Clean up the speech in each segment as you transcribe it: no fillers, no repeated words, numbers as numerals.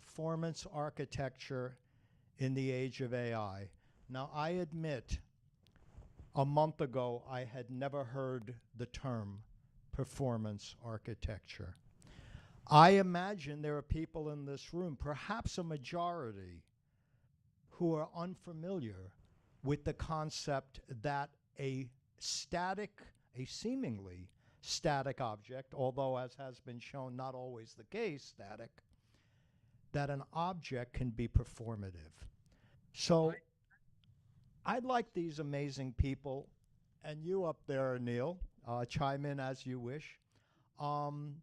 performance architecture in the age of AI. Now, I admit, a month ago, I had never heard the term performance architecture. I imagine there are people in this room, perhaps a majority, who are unfamiliar with the concept that a seemingly static object, although as has been shown, not always the case static, that an object can be performative. So I'd like these amazing people, and you up there, Neil, chime in as you wish. Um,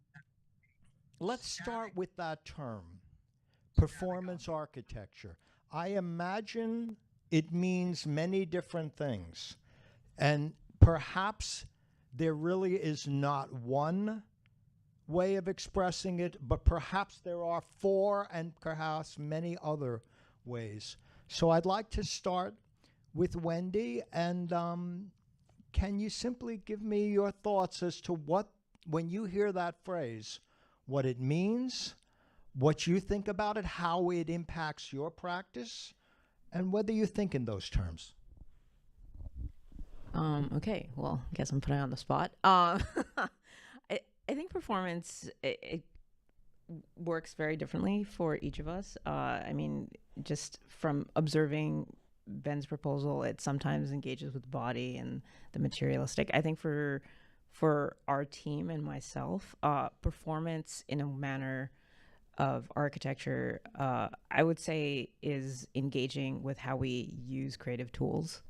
let's start with that term, performance architecture. I imagine it means many different things. And perhaps there really is not one way of expressing it, but perhaps there are four and perhaps many other ways. So I'd like to start with Wendy, and can you simply give me your thoughts as to what, when you hear that phrase, what it means, what you think about it, how it impacts your practice, and whether you think in those terms. Okay, well, I guess I'm putting on the spot. I think performance it works very differently for each of us. I mean, just from observing Ben's proposal, it sometimes engages with the body and the materialistic. I think for our team and myself, performance in a manner of architecture, I would say, is engaging with how we use creative tools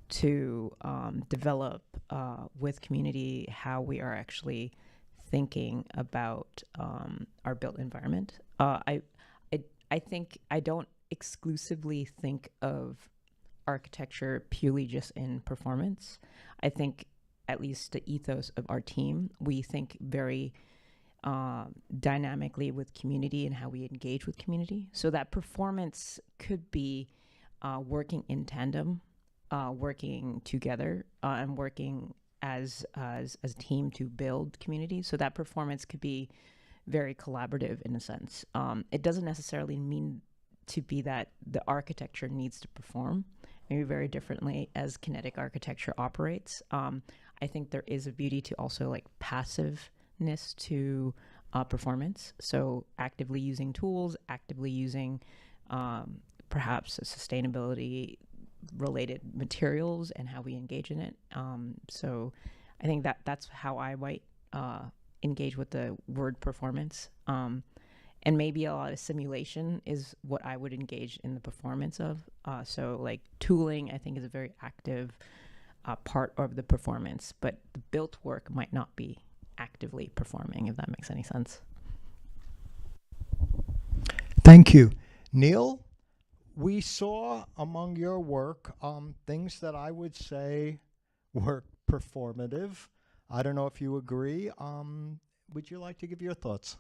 to develop with community how we are actually thinking about our built environment. I think I don't exclusively think of architecture purely just in performance. I think, at least the ethos of our team, we think very dynamically with community and how we engage with community. So that performance could be working in tandem, working together, and working as a team to build community. So that performance could be very collaborative in a sense. It doesn't necessarily mean to be that the architecture needs to perform, maybe very differently as kinetic architecture operates. I think there is a beauty to also like passiveness to performance. So actively using tools, actively using perhaps sustainability related materials and how we engage in it. So I think that's how I might engage with the word performance. And maybe a lot of simulation is what I would engage in the performance of. So like tooling, I think, is a very active part of the performance, but the built work might not be actively performing, if that makes any sense. Thank you. Neil, we saw among your work things that I would say were performative. I don't know if you agree. Would you like to give your thoughts?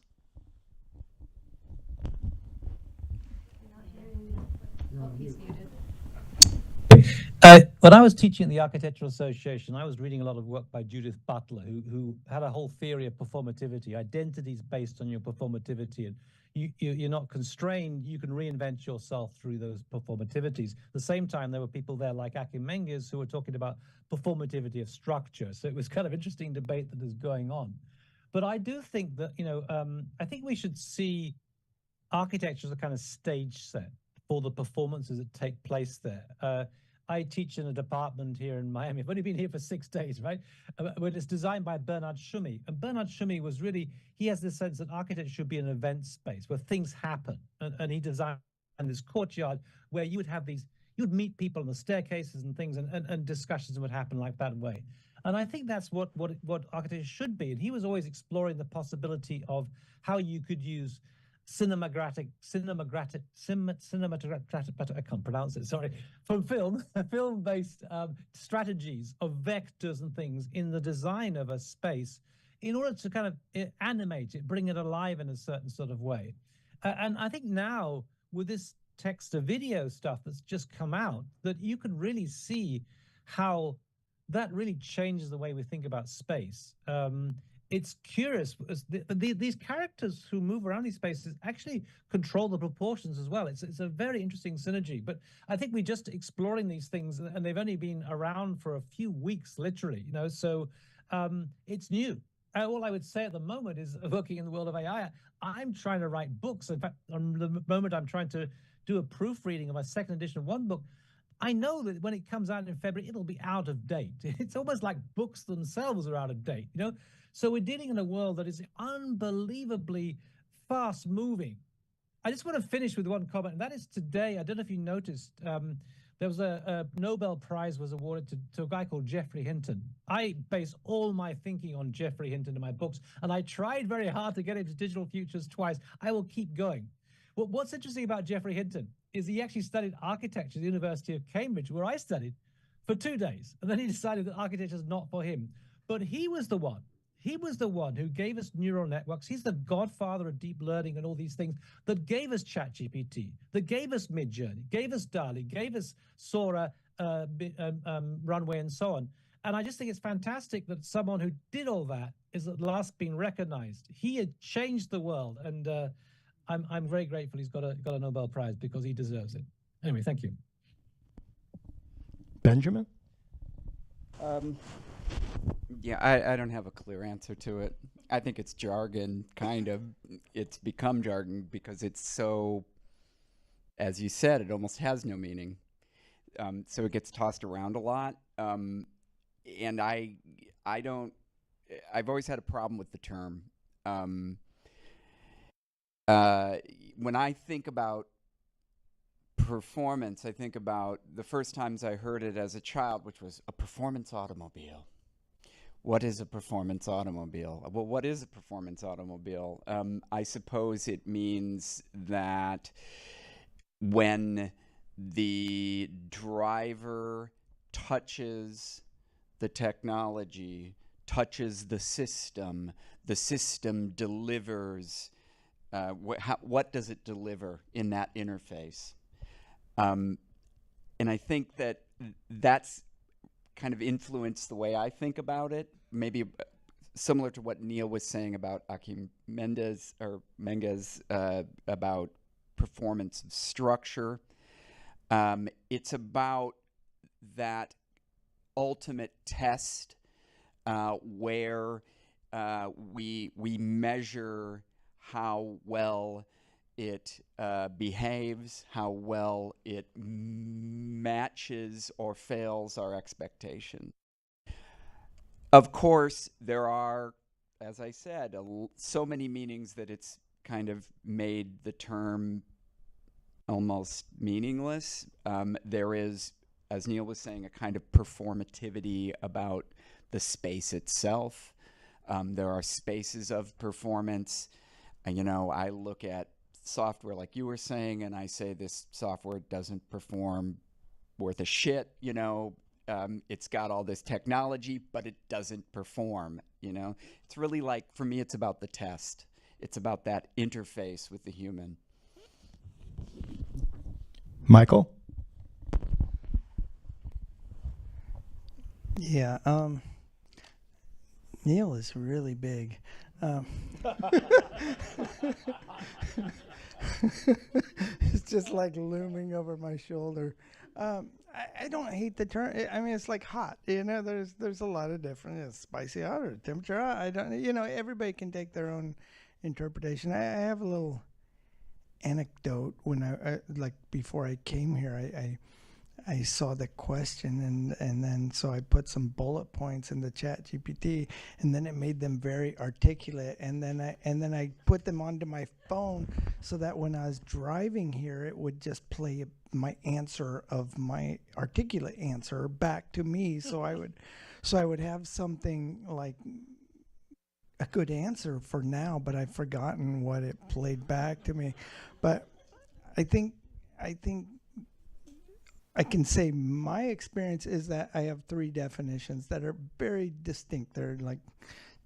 When I was teaching at the Architectural Association, I was reading a lot of work by Judith Butler, who had a whole theory of performativity, identities based on your performativity. And you're not constrained, you can reinvent yourself through those performativities. At the same time, there were people there like Akim Menges who were talking about performativity of structure. So it was kind of interesting debate that is going on. But I do think that, I think we should see architecture as a kind of stage set for the performances that take place there. I teach in a department here in Miami. I've only been here for 6 days, right? But it's designed by Bernard Tschumi. And Bernard Tschumi was really, he has this sense that architecture should be an event space where things happen. And he designed this courtyard where you would have these, you would meet people on the staircases and things, and discussions would happen like that way. And I think that's what architecture should be. And he was always exploring the possibility of how you could use cinematographic, I can't pronounce it, sorry, from film-based strategies of vectors and things in the design of a space in order to kind of animate it, bring it alive in a certain sort of way. And I think now with this text to video stuff that's just come out, that you can really see how that really changes the way we think about space. it's curious. These characters who move around these spaces actually control the proportions as well. It's a very interesting synergy. But I think we're just exploring these things, and they've only been around for a few weeks, literally. So it's new. All I would say at the moment is, working in the world of AI, I'm trying to write books. In fact, on the moment I'm trying to do a proofreading of my second edition of one book, I know that when it comes out in February, it'll be out of date. It's almost like books themselves are out of date. So we're dealing in a world that is unbelievably fast moving. I just want to finish with one comment, and that is today. I don't know if you noticed, there was a Nobel Prize was awarded to a guy called Geoffrey Hinton. I base all my thinking on Geoffrey Hinton in my books, and I tried very hard to get into Digital Futures twice. I will keep going. Well, what's interesting about Geoffrey Hinton is he actually studied architecture at the University of Cambridge, where I studied, for 2 days. And then he decided that architecture is not for him. But he was the one who gave us neural networks. He's the godfather of deep learning and all these things that gave us ChatGPT, that gave us Midjourney, gave us DALL-E, gave us Sora, Runway, and so on. And I just think it's fantastic that someone who did all that is at last being recognized. He had changed the world, and I'm very grateful he's got a Nobel Prize, because he deserves it. Anyway, thank you. Benjamin? Yeah, I don't have a clear answer to it. I think it's jargon, kind of. It's become jargon because it's so, as you said, it almost has no meaning. So it gets tossed around a lot. And I've always had a problem with the term. When I think about performance, I think about the first times I heard it as a child, which was a performance automobile. What is a performance automobile? Well, what is a performance automobile? I suppose it means that when the driver touches the technology, touches the system delivers. What does it deliver in that interface? And I think that that's kind of influenced the way I think about it, maybe similar to what Neil was saying about Achim Menges about performance of structure. It's about that ultimate test where we measure how well it behaves, how well it matches or fails our expectation. Of course, there are, as I said, so many meanings that it's kind of made the term almost meaningless. There is, as Neil was saying, a kind of performativity about the space itself. There are spaces of performance. I look at software like you were saying, and I say this software doesn't perform worth a shit. It's got all this technology, but it doesn't perform. It's really like, for me, it's about the test. It's about that interface with the human. Michael? Yeah, Neil is really big. It's just like looming over my shoulder. I don't hate the term. I mean, it's like hot. There's a lot of different. It's spicy hot or temperature hot. I don't. Everybody can take their own interpretation. I have a little anecdote. When I like before I came here, I saw the question and then so I put some bullet points in the ChatGPT, and then it made them very articulate, and then I put them onto my phone so that when I was driving here, it would just play my answer of my articulate answer back to me. So I would have something like a good answer for now, but I've forgotten what it played back to me. But I think I can say my experience is that I have 3 definitions that are very distinct. They're like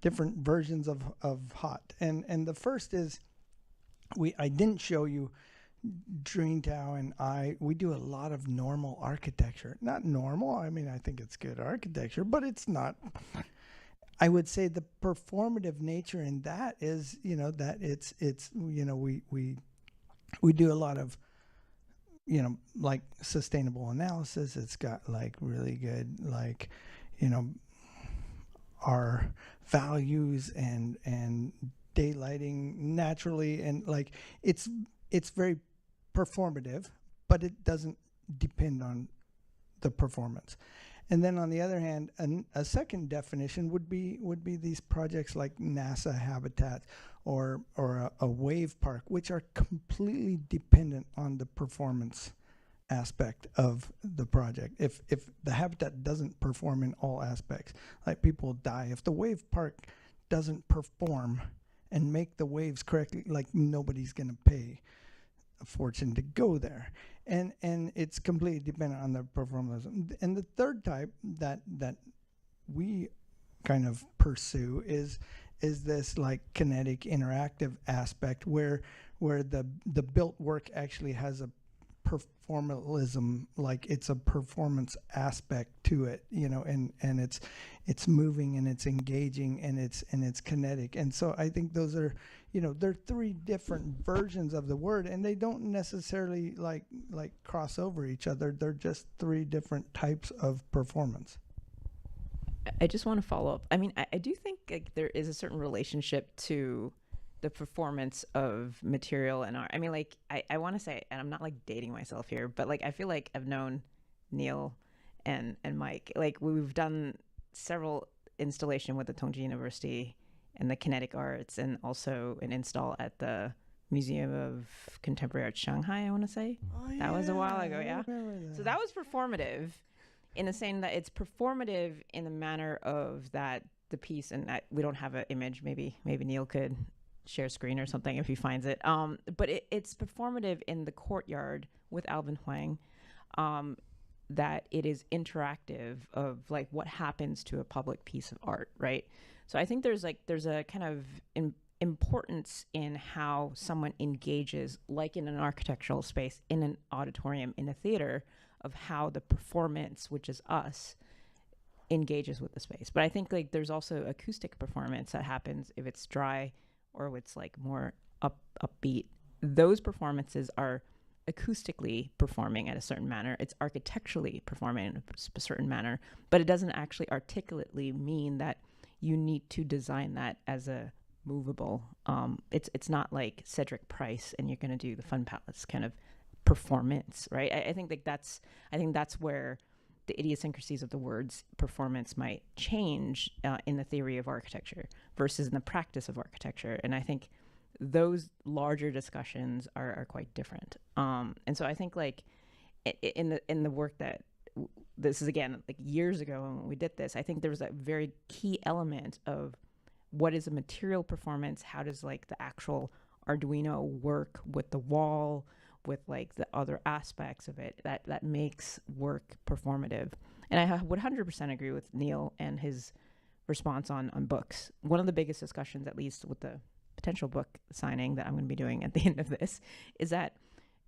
different versions of hot. And the first is, I didn't show you, Dreentao and we do a lot of normal architecture. Not normal, I mean, I think it's good architecture, but it's not. I would say the performative nature in that is, that it's we do a lot of, like sustainable analysis. It's got like really good, like, our values and daylighting naturally, and like it's very performative, but it doesn't depend on the performance. And then on the other hand, a second definition would be these projects like NASA Habitat or a wave park, which are completely dependent on the performance aspect of the project. If the habitat doesn't perform in all aspects, like people die. If the wave park doesn't perform and make the waves correctly, like nobody's gonna pay a fortune to go there. And it's completely dependent on the performance. And the third type that we kind of pursue is this like kinetic interactive aspect where the built work actually has a performalism, like it's a performance aspect to it, and it's moving and it's engaging and it's kinetic. And so I think those are, they're three different versions of the word, and they don't necessarily like cross over each other. They're just three different types of performance. I just want to follow up. I mean, I do think like there is a certain relationship to the performance of material and art. I mean, like I want to say, and I'm not like dating myself here, but like I feel like I've known Neil and Mike. Like we've done several installation with the Tongji University and the Kinetic Arts, and also an install at the Museum of Contemporary Art Shanghai, I want to say. That was a while ago, yeah. So that was performative in the saying that it's performative in the manner of that the piece, and we don't have an image. Maybe Neil could share screen or something if he finds it. But it's performative in the courtyard with Alvin Huang, that it is interactive of like what happens to a public piece of art, right? So I think there's a kind of importance in how someone engages, like in an architectural space, in an auditorium, in a theater, of how the performance, which is us, engages with the space. But I think like there's also acoustic performance that happens if it's dry or it's like more upbeat. Those performances are acoustically performing at a certain manner. It's architecturally performing in a certain manner, but it doesn't actually articulately mean that you need to design that as a movable. It's not like Cedric Price and you're going to do the Fun Palace kind of performance, right? I think like that's where the idiosyncrasies of the words performance might change in the theory of architecture versus in the practice of architecture. And I think those larger discussions are quite different. And so I think like in the work that this is, again, like years ago when we did this, I think there was a very key element of what is a material performance, how does like the actual Arduino work with the wall, with like the other aspects of it that makes work performative. And I would 100% agree with Neil and his response on books. One of the biggest discussions, at least with the potential book signing that I'm going to be doing at the end of this, is that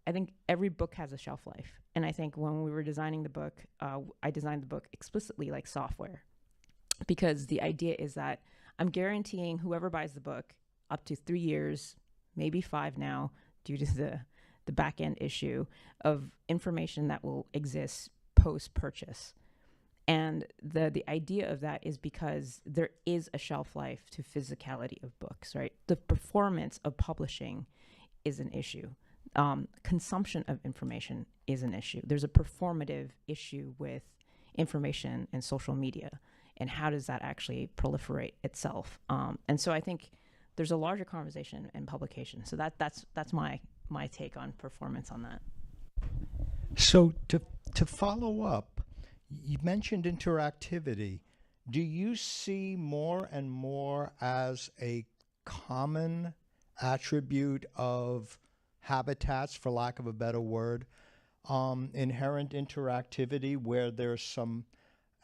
I think every book has a shelf life. And I think when we were designing the book, I designed the book explicitly like software, because the idea is that I'm guaranteeing whoever buys the book up to 3 years, maybe 5 now, due to the back end issue of information that will exist post purchase. And the idea of that is because there is a shelf life to physicality of books, right? The performance of publishing is an issue. Consumption of information is an issue. There's a performative issue with information and social media, and how does that actually proliferate itself? And so I think there's a larger conversation in publication. So that's my take on performance on that. So to follow up, you mentioned interactivity. Do you see more and more as a common attribute of habitats, for lack of a better word, inherent interactivity, where there's some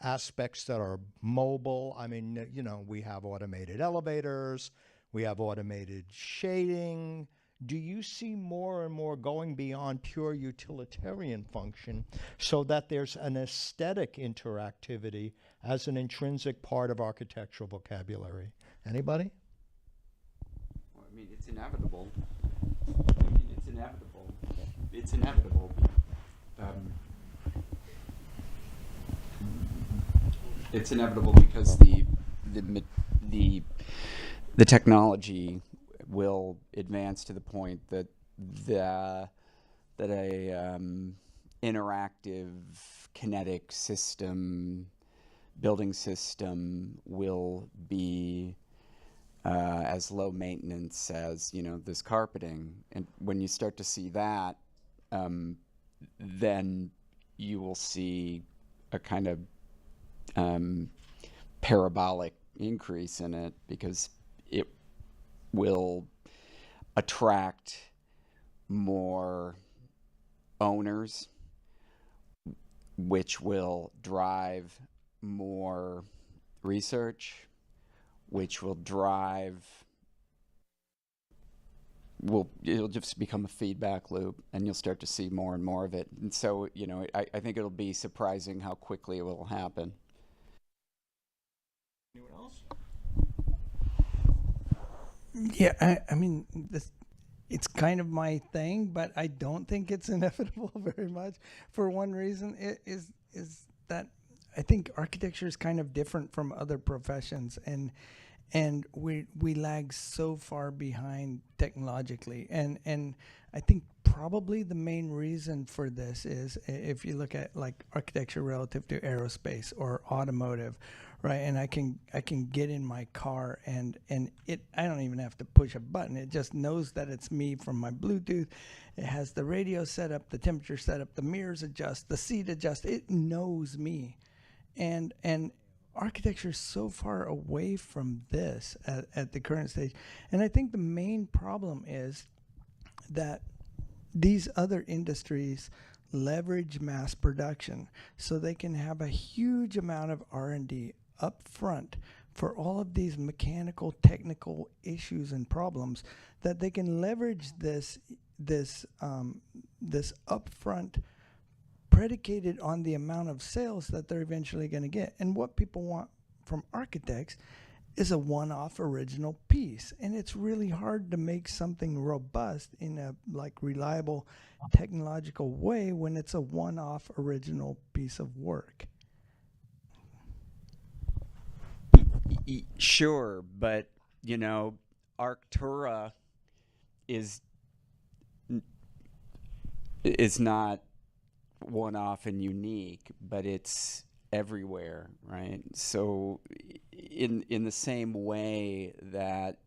aspects that are mobile? I mean, we have automated elevators, we have automated shading, do you see more and more going beyond pure utilitarian function so that there's an aesthetic interactivity as an intrinsic part of architectural vocabulary? Anybody? Well, I mean, it's inevitable. I mean, it's inevitable. It's inevitable. It's inevitable because the technology will advance to the point that a interactive kinetic system, building system, will be as low maintenance as, you know, this carpeting. And when you start to see that, then you will see a kind of parabolic increase in it, because it will attract more owners, which will drive more research, which will drive, it'll just become a feedback loop, and you'll start to see more and more of it. And so, you know, I think it'll be surprising how quickly it will happen. Anyone else? Yeah, I mean, it's kind of my thing, but I don't think it's inevitable very much. For one reason, is that I think architecture is kind of different from other professions, and we lag so far behind technologically, and I think probably the main reason for this is, if you look at like architecture relative to aerospace or automotive, right? And I can get in my car and I don't even have to push a button. It just knows that it's me from my Bluetooth. It has the radio set up, the temperature set up, the mirrors adjust, the seat adjust. It knows me, and architecture is so far away from this at the current stage. And I think the main problem is that these other industries leverage mass production so they can have a huge amount of R&D up front for all of these mechanical, technical issues and problems, that they can leverage this upfront predicated on the amount of sales that they're eventually going to get. And what people want from architects is a one-off original piece, and it's really hard to make something robust in a like reliable technological way when it's a one-off original piece of work. Sure, but, you know, Arctura is not one-off and unique, but it's everywhere, right? So in the same way that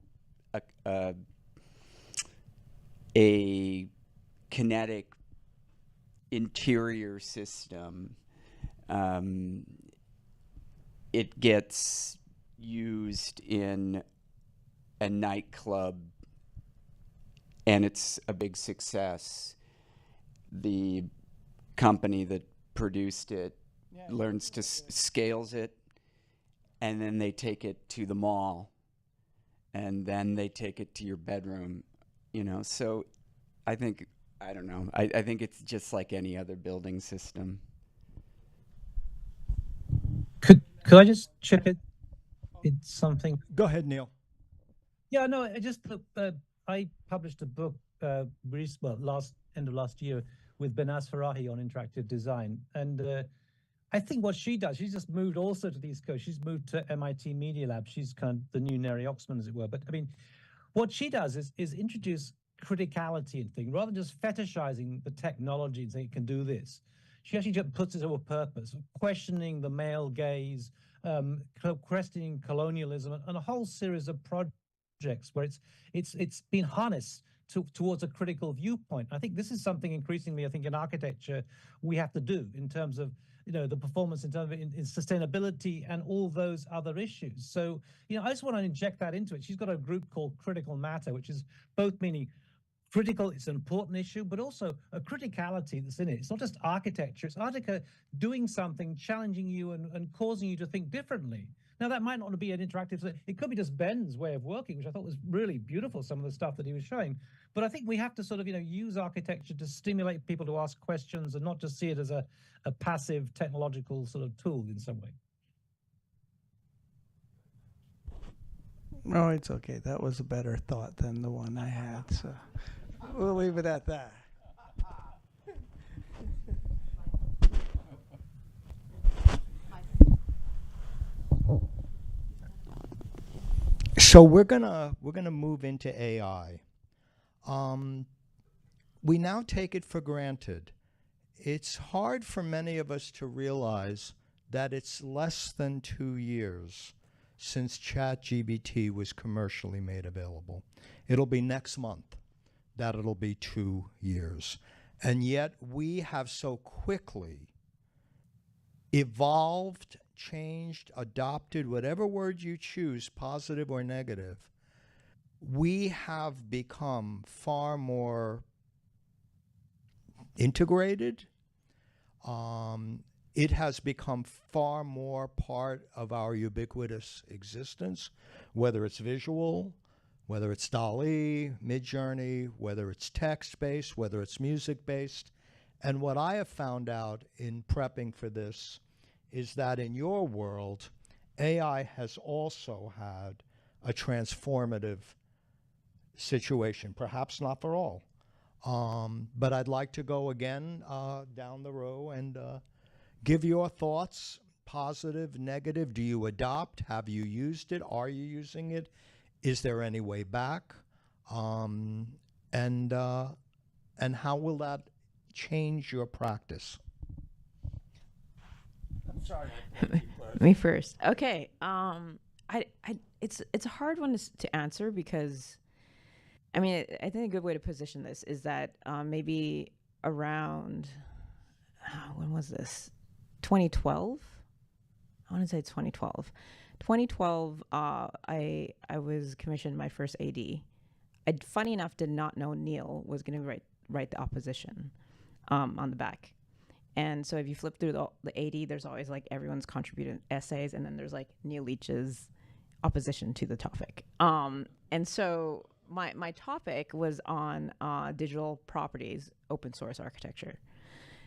a kinetic interior system, it gets used in a nightclub and it's a big success. The company that produced it learns to scales it, and then they take it to the mall, and then they take it to your bedroom, you know. So I think, I don't know, I think it's just like any other building system. Could I just chip it? It's something. Go ahead, Neil. Yeah, no, I published a book end of last year with Behnaz Farahi on interactive design, and I think what she does, she's just moved also to the East Coast. She's moved to MIT Media Lab. She's kind of the new Neri Oxman, as it were. But I mean, what she does is introduce criticality in things rather than just fetishizing the technology and saying it can do this. She actually just puts it to a purpose, questioning the male gaze, questioning colonialism, and a whole series of projects where it's been harnessed towards a critical viewpoint. I think this is something increasingly, I think, in architecture we have to do in terms of, you know, the performance in terms of in sustainability and all those other issues. So, you know, I just want to inject that into it. She's got a group called Critical Matter, which is both meaning critical, it's an important issue, but also a criticality that's in it. It's not just architecture, it's architecture doing something, challenging you and causing you to think differently. Now, that might not be an interactive, it could be just Ben's way of working, which I thought was really beautiful, some of the stuff that he was showing. But I think we have to sort of, use architecture to stimulate people to ask questions and not just see it as a passive technological sort of tool in some way. No, it's okay. That was a better thought than the one I had. So we'll leave it at that. So we're gonna move into AI. We now take it for granted. It's hard for many of us to realize that it's less than 2 years since ChatGPT was commercially made available. It'll be next month that it'll be 2 years. And yet we have so quickly evolved, changed, adopted, whatever word you choose, positive or negative. We have become far more integrated. It has become far more part of our ubiquitous existence, whether it's visual, whether it's DALL-E, Midjourney, whether it's text-based, whether it's music-based. And what I have found out in prepping for this is that in your world, AI has also had a transformative situation, perhaps not for all. But I'd like to go again down the row and give your thoughts, positive, negative. Do you adopt? Have you used it? Are you using it? Is there any way back? And how will that change your practice? I'm sorry. Me first. Okay. It's a hard one to answer because, I mean, I think a good way to position this is that maybe around when was this? 2012. I want to say it's 2012. 2012. I was commissioned my first AD. I, funny enough, did not know Neil was going to write the opposition on the back. And so if you flip through the AD, there's always like everyone's contributed essays, and then there's like Neil Leach's opposition to the topic. And so my topic was on digital properties, open source architecture.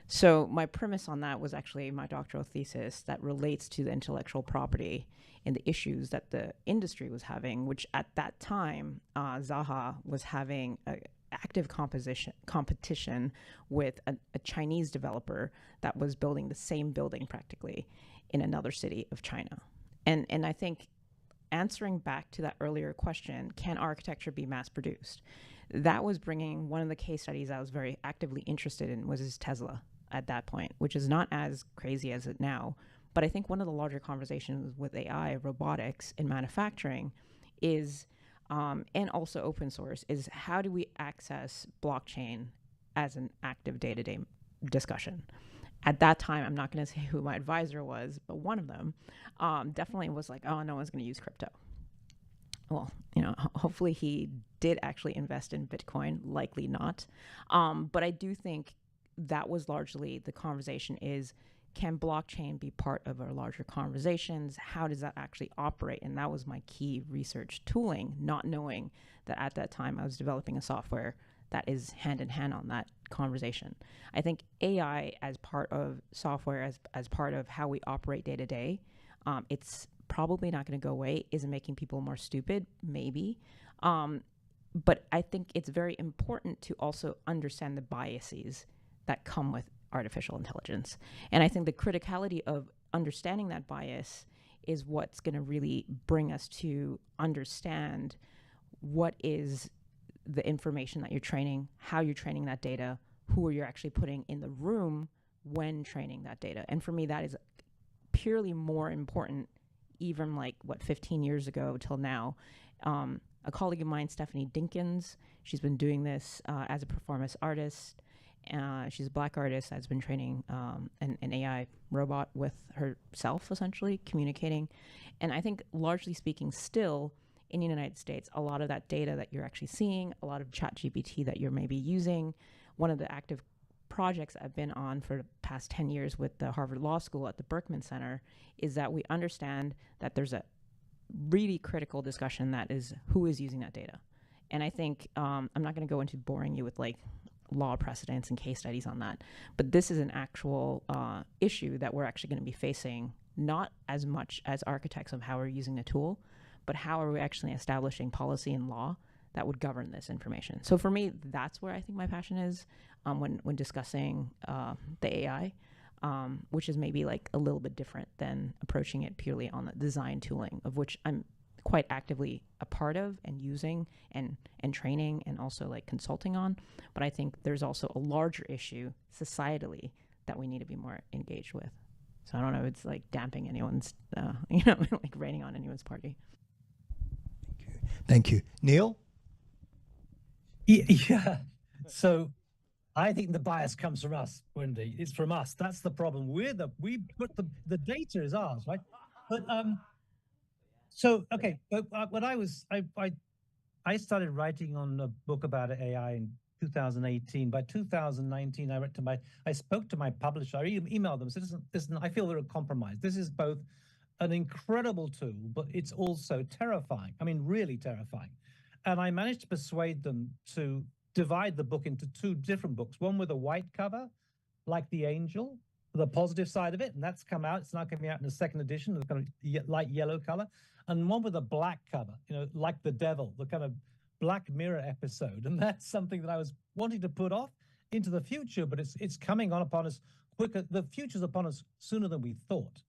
So my premise on that was actually my doctoral thesis that relates to the intellectual property and the issues that the industry was having, which at that time, Zaha was having an active competition with a Chinese developer that was building the same building practically in another city of China. And I think answering back to that earlier question, can architecture be mass produced? That was bringing one of the case studies I was very actively interested in was Tesla at that point, which is not as crazy as it now. But I think one of the larger conversations with AI, robotics, and manufacturing is, and also open source, is how do we access blockchain as an active day-to-day discussion? At that time, I'm not going to say who my advisor was, but one of them definitely was like, oh, no one's going to use crypto. Well, hopefully he did actually invest in Bitcoin, likely not. But I do think that was largely the conversation is, can blockchain be part of our larger conversations? How does that actually operate? And that was my key research tooling, not knowing that at that time I was developing a software that is hand in hand on that conversation. I think AI as part of software, as part of how we operate day to day, it's probably not going to go away. Is it making people more stupid? Maybe. But I think it's very important to also understand the biases that come with artificial intelligence. And I think the criticality of understanding that bias is what's going to really bring us to understand what is the information that you're training, how you're training that data, who are you actually putting in the room when training that data. And for me, that is purely more important, even 15 years ago till now. A colleague of mine, Stephanie Dinkins, she's been doing this as a performance artist. She's a Black artist that's been training an AI robot with herself, essentially, communicating. And I think, largely speaking, still in the United States, a lot of that data that you're actually seeing, a lot of ChatGPT that you're maybe using, one of the active projects I've been on for the past 10 years with the Harvard Law School at the Berkman Center is that we understand that there's a really critical discussion that is who is using that data. And I think I'm not going to go into boring you with like law precedents and case studies on that, but this is an actual issue that we're actually going to be facing, not as much as architects of how we're using the tool, but how are we actually establishing policy and law that would govern this information. So for me, that's where I think my passion is when discussing the AI, which is maybe like a little bit different than approaching it purely on the design tooling, of which I'm quite actively a part of and using and training and also like consulting on. But I think there's also a larger issue societally that we need to be more engaged with. So I don't know, it's like damping anyone's, like raining on anyone's party. Thank you. Neil? Yeah. So I think the bias comes from us, Wendy. It's from us. That's the problem. We put the data is ours, right? But so okay. But when I started writing on a book about AI in 2018. By 2019, I spoke to my publisher. I emailed them. So listen, I feel they're compromised. This is both an incredible tool, but it's also terrifying. I mean, really terrifying. And I managed to persuade them to divide the book into two different books, one with a white cover, like The Angel, the positive side of it, and that's come out. It's now coming out in the second edition, the kind of light yellow color, and one with a black cover, like The Devil, the kind of Black Mirror episode. And that's something that I was wanting to put off into the future, but it's coming on upon us quicker. The future's upon us sooner than we thought.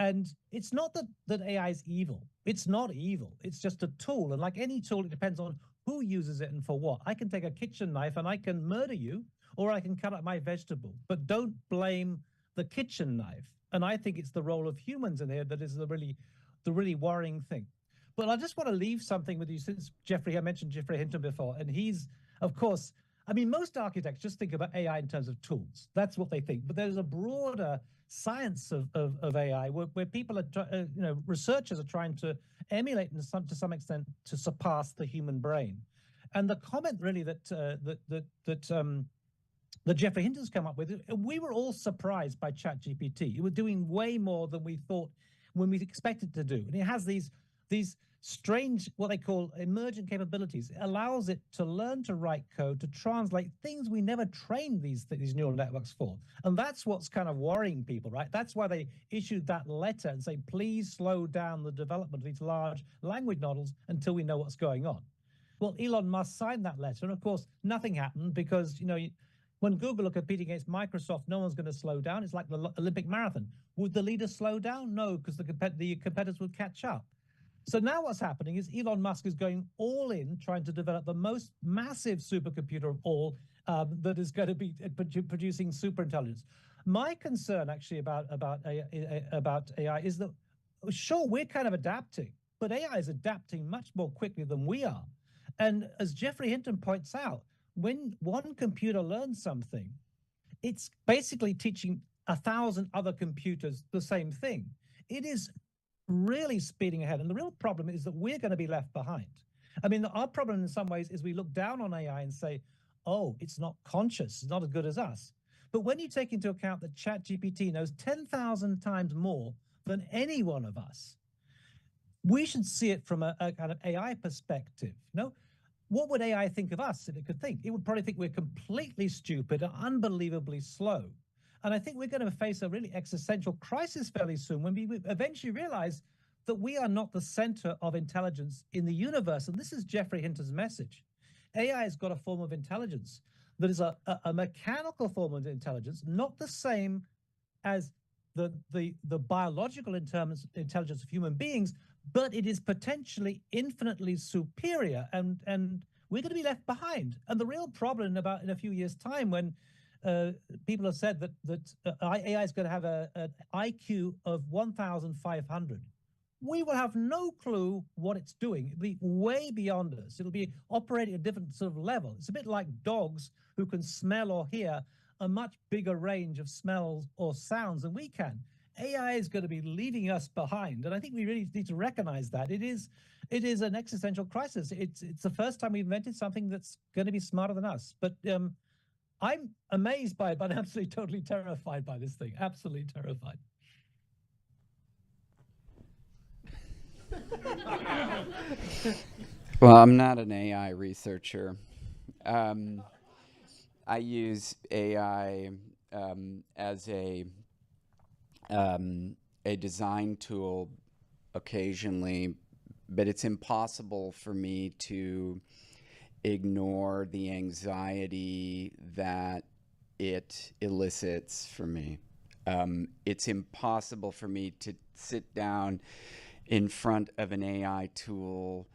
And it's not that AI is evil. It's not evil. It's just a tool. And like any tool, it depends on who uses it and for what. I can take a kitchen knife and I can murder you, or I can cut up my vegetable. But don't blame the kitchen knife. And I think it's the role of humans in here that is the really worrying thing. But I just want to leave something with you, since I mentioned Geoffrey Hinton before, and he's, of course, I mean, most architects just think about AI in terms of tools. That's what they think. But there's a broader science of AI where people are, researchers are trying to emulate to some extent to surpass the human brain. And the comment really that Geoffrey Hinton's come up with, we were all surprised by ChatGPT. It was doing way more than we thought when we expected to do. And it has these strange, what they call emergent capabilities. It allows it to learn to write code, to translate things we never trained these neural networks for. And that's what's kind of worrying people, right? That's why they issued that letter and say, please slow down the development of these large language models until we know what's going on. Well, Elon Musk signed that letter. And of course, nothing happened because, when Google are competing against Microsoft, no one's going to slow down. It's like the Olympic marathon. Would the leaders slow down? No, because the competitors would catch up. So now what's happening is Elon Musk is going all in, trying to develop the most massive supercomputer of all that is going to be producing superintelligence. My concern actually about AI is that, sure, we're kind of adapting, but AI is adapting much more quickly than we are. And as Geoffrey Hinton points out, when one computer learns something, it's basically teaching 1,000 other computers the same thing. It is really speeding ahead. And the real problem is that we're going to be left behind. I mean, our problem in some ways is we look down on AI and say, oh, it's not conscious, it's not as good as us. But when you take into account that ChatGPT knows 10,000 times more than any one of us, we should see it from a kind of AI perspective. What would AI think of us if it could think? It would probably think we're completely stupid and unbelievably slow. And I think we're going to face a really existential crisis fairly soon when we eventually realize that we are not the center of intelligence in the universe. And this is Geoffrey Hinton's message. AI has got a form of intelligence that is a mechanical form of intelligence, not the same as the biological intelligence of human beings, but it is potentially infinitely superior. And we're going to be left behind. And the real problem in a few years' time, when people have said that AI is going to have an IQ of 1,500. We will have no clue what it's doing. It'll be way beyond us. It'll be operating at a different sort of level. It's a bit like dogs who can smell or hear a much bigger range of smells or sounds than we can. AI is going to be leaving us behind. And I think we really need to recognize that. It is an existential crisis. It's the first time we've invented something that's going to be smarter than us. But I'm amazed by it, but I'm absolutely, totally terrified by this thing. Absolutely terrified. Well, I'm not an AI researcher. I use AI as a design tool occasionally, but it's impossible for me to ignore the anxiety that it elicits for me. It's impossible for me to sit down in front of an AI tool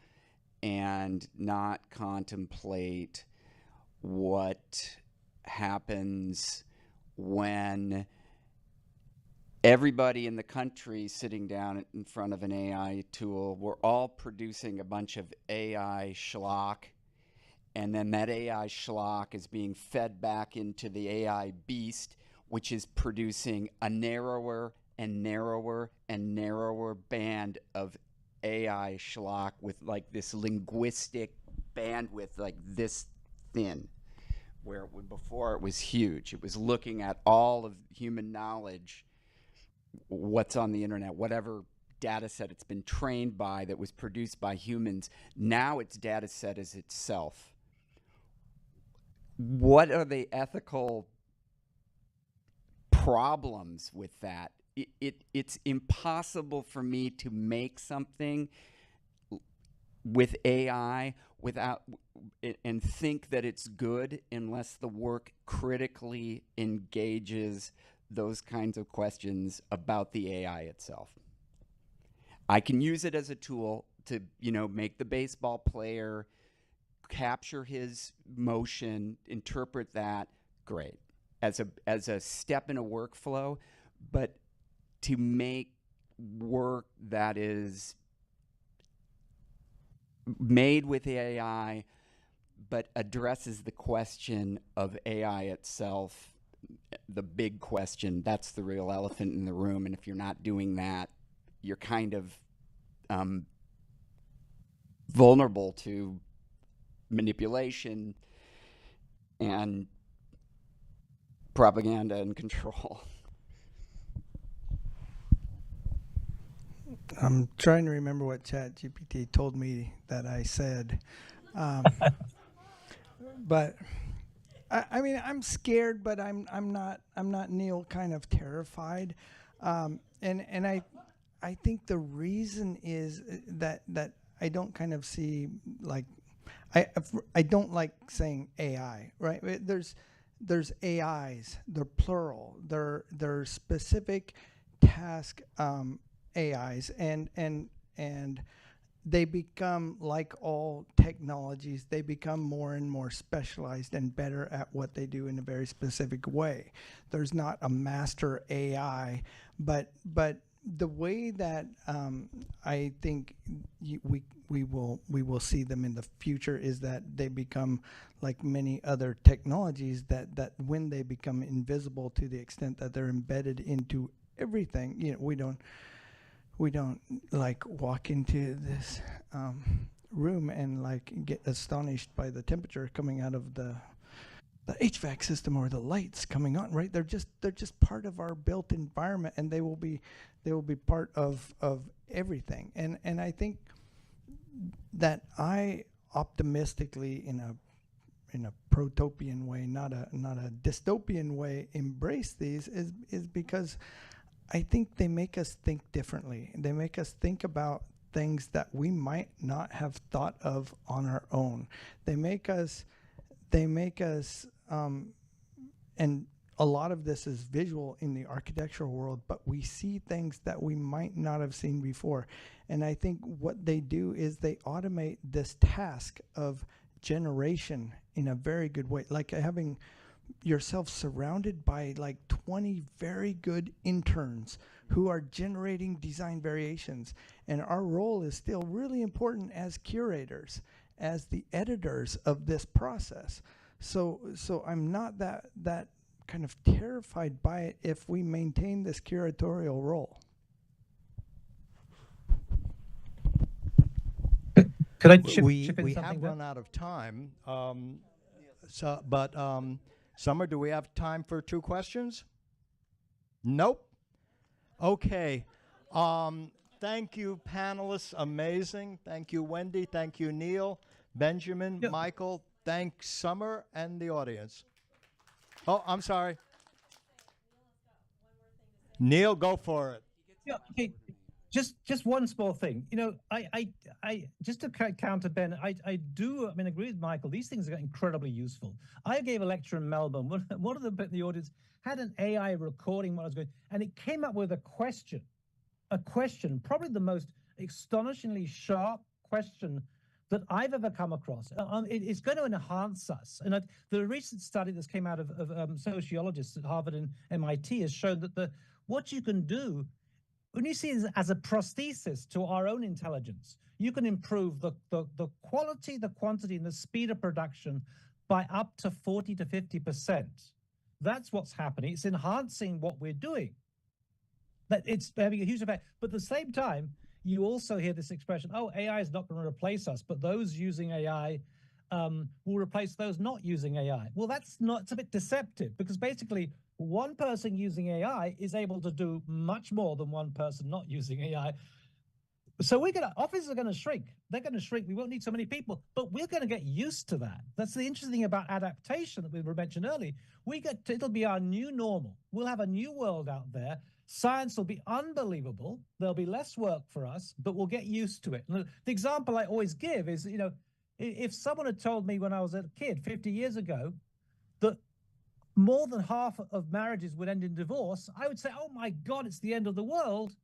and not contemplate what happens when everybody in the country sitting down in front of an AI tool, we're all producing a bunch of AI schlock, and then that AI schlock is being fed back into the AI beast, which is producing a narrower and narrower and narrower band of AI schlock with like this linguistic bandwidth like this thin, where before it was huge. It was looking at all of human knowledge, what's on the internet, whatever data set it's been trained by that was produced by humans. Now its data set is itself. What are the ethical problems with that? It's impossible for me to make something with AI without and think that it's good unless the work critically engages those kinds of questions about the AI itself. I can use it as a tool to, make the baseball player capture his motion, interpret that, great, as a step in a workflow, but to make work that is made with AI but addresses the question of AI itself, the big question, that's the real elephant in the room. And if you're not doing that, you're kind of vulnerable to manipulation and propaganda and control. I'm trying to remember what ChatGPT told me that I said. But I mean, I'm scared, but I'm not Neil kind of terrified. And I think the reason is that I don't kind of see like I don't like saying AI, right? There's AIs, they're plural, they're specific task AIs, and they become, like all technologies, they become more and more specialized and better at what they do in a very specific way. There's not a master AI, but the way that I think we will see them in the future is that they become like many other technologies that when they become invisible to the extent that they're embedded into everything, we don't like walk into this room and like get astonished by the temperature coming out of the HVAC system or the lights coming on, right? They're just part of our built environment, and they will be part of everything. And I think that I optimistically in a protopian way, not a dystopian way, embrace these is because I think they make us think differently. They make us think about things that we might not have thought of on our own. They make us and a lot of this is visual in the architectural world, but we see things that we might not have seen before. And I think what they do is they automate this task of generation in a very good way, like having yourself surrounded by like 20 very good interns who are generating design variations. And our role is still really important as curators, as the editors of this process. So I'm not that kind of terrified by it if we maintain this curatorial role. Could I chip in We something have there? run out of time. But Summer, do we have time for 2 questions? Nope. Okay. thank you, panelists. Amazing. Thank you, Wendy. Thank you, Neil, Benjamin, Yeah. Michael. Thanks, Summer, and the audience. Oh, I'm sorry. Neil, go for it. Yeah, okay. Just one small thing. You know, I just to counter Ben, I mean, agree with Michael. These things are incredibly useful. I gave a lecture in Melbourne. One of the in the audience had an AI recording what I was going, and it came up with a question, probably the most astonishingly sharp question that I've ever come across. It's going to enhance us. And the recent study that's came out of sociologists at Harvard and MIT has shown that what you can do when you see it as a prosthesis to our own intelligence, you can improve the quality, the quantity, and the speed of production by up to 40 to 50%. That's what's happening. It's enhancing what we're doing. That it's having a huge effect. But at the same time, you also hear this expression, oh, AI is not going to replace us, but those using AI will replace those not using AI. Well, it's a bit deceptive, because basically one person using AI is able to do much more than one person not using AI. So offices are going to shrink. They're going to shrink. We won't need so many people, but we're going to get used to that. That's the interesting thing about adaptation that we mentioned earlier. It'll be our new normal. We'll have a new world out there. Science will be unbelievable. There'll be less work for us, but we'll get used to it. And the example I always give is, you know, if someone had told me when I was a kid 50 years ago that more than half of marriages would end in divorce, I would say, oh my God, it's the end of the world.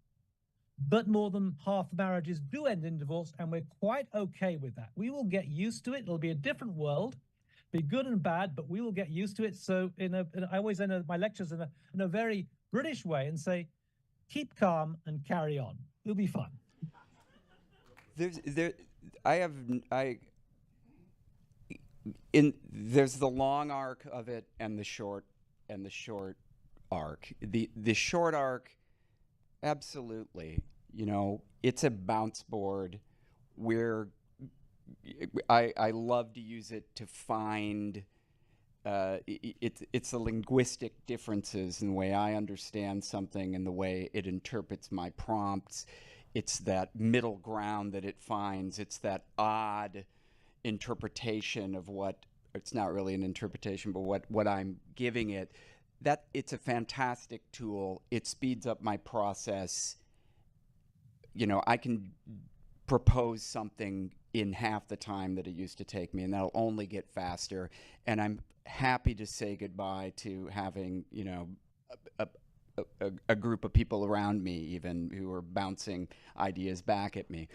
But more than half marriages do end in divorce, and we're quite okay with that. We will get used to it. It'll be a different world, be good and bad, but we will get used to it. So I always end my lectures in a very British way and say, keep calm and carry on. It'll be fun. There's the long arc of it and the short arc. The short arc, absolutely. You know, it's a bounce board where I love to use it to find it's the linguistic differences in the way I understand something and the way it interprets my prompts. It's that middle ground that it finds. It's that odd interpretation of what, it's not really an interpretation, but what I'm giving it. That it's a fantastic tool. It speeds up my process. You know, I can propose something in half the time that it used to take me, and that'll only get faster. And I'm happy to say goodbye to having, you know, a group of people around me even who are bouncing ideas back at me.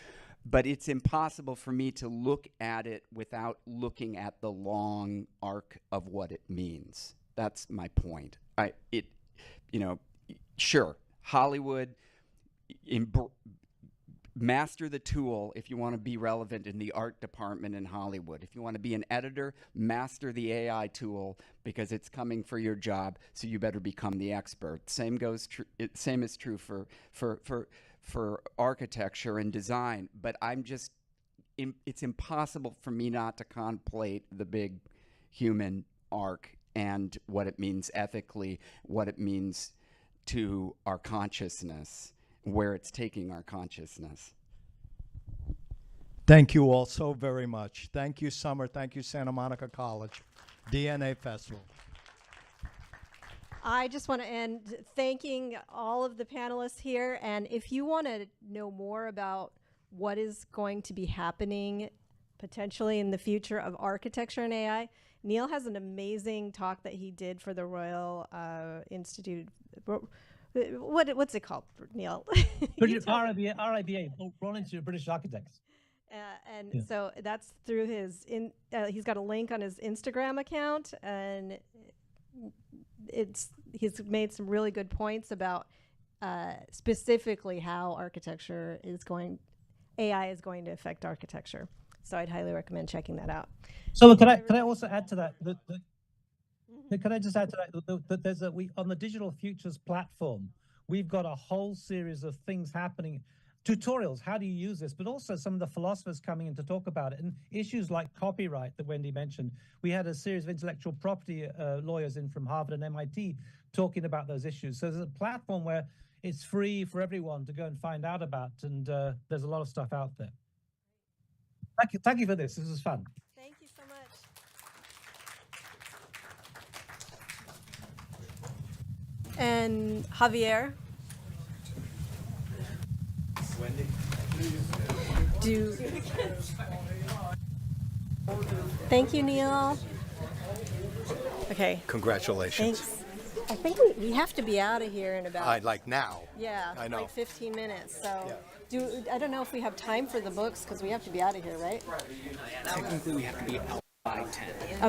But it's impossible for me to look at it without looking at the long arc of what it means. That's my point. You know, sure, Hollywood, master the tool if you want to be relevant in the art department in Hollywood. If you want to be an editor, master the AI tool because it's coming for your job, so you better become the expert. Same is true for architecture and design. But it's impossible for me not to contemplate the big human arc and what it means ethically, what it means to our consciousness, where it's taking our consciousness. Thank you all so very much. Thank you, Summer. Thank you, Santa Monica College, DNA Festival. I just want to end thanking all of the panelists here. And if you want to know more about what is going to be happening potentially in the future of architecture and AI, Neil has an amazing talk that he did for the Royal Institute. What's it called, Neil? RIBA, Royal Institute of British Architects. So that's through his, he's got a link on his Instagram account, and he's made some really good points about specifically how AI is going to affect architecture. So I'd highly recommend checking that out. So can I also add to that? Can I just add to that there's on the Digital Futures platform, we've got a whole series of things happening, tutorials, how do you use this, but also some of the philosophers coming in to talk about it, and issues like copyright that Wendy mentioned. We had a series of intellectual property lawyers in from Harvard and MIT talking about those issues. So there's a platform where it's free for everyone to go and find out about, and there's a lot of stuff out there. Thank you for this. This was fun. Thank you so much. And Javier? Thank you, Neil. Okay, Congratulations. thanks. I think we have to be out of here in about, I'd like now. yeah, I know. like 15 minutes. So I don't know if we have time for the books because we have to be out of here, right? Technically, we have to be out by 10. Okay.